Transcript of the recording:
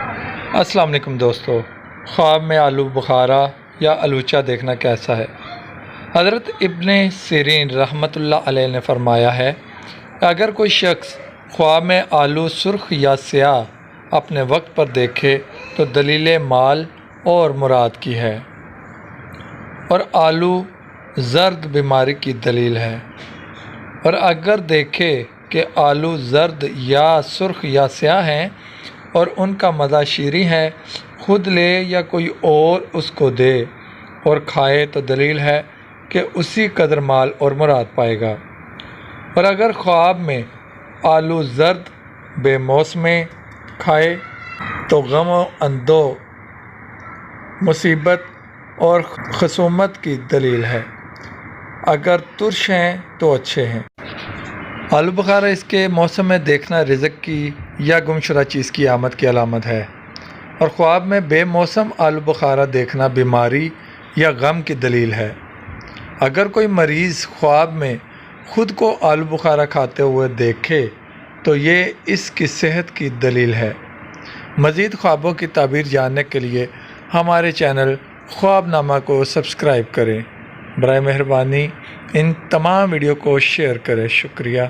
السلام علیکم دوستو، خواب میں آلو بخارا یا آلوچہ دیکھنا کیسا ہے؟ حضرت ابن سیرین رحمۃ اللہ علیہ نے فرمایا ہے کہ اگر کوئی شخص خواب میں آلو سرخ یا سیاہ اپنے وقت پر دیکھے تو دلیل مال اور مراد کی ہے، اور آلو زرد بیماری کی دلیل ہے۔ اور اگر دیکھے کہ آلو زرد یا سرخ یا سیاہ ہیں اور ان کا مزہ شیریں ہے، خود لے یا کوئی اور اس کو دے اور کھائے تو دلیل ہے کہ اسی قدر مال اور مراد پائے گا۔ اور اگر خواب میں آلو زرد بے موسمے کھائے تو غم و اندو، مصیبت اور خصومت کی دلیل ہے، اگر ترش ہیں تو اچھے ہیں۔ آلو بخارا اس کے موسم میں دیکھنا رزق کی یا گمشدہ چیز کی آمد کی علامت ہے، اور خواب میں بے موسم آلو بخارا دیکھنا بیماری یا غم کی دلیل ہے۔ اگر کوئی مریض خواب میں خود کو آلو بخارا کھاتے ہوئے دیکھے تو یہ اس کی صحت کی دلیل ہے۔ مزید خوابوں کی تعبیر جاننے کے لیے ہمارے چینل خواب نامہ کو سبسکرائب کریں۔ برائے مہربانی ان تمام ویڈیو کو شیئر کریں۔ شکریہ۔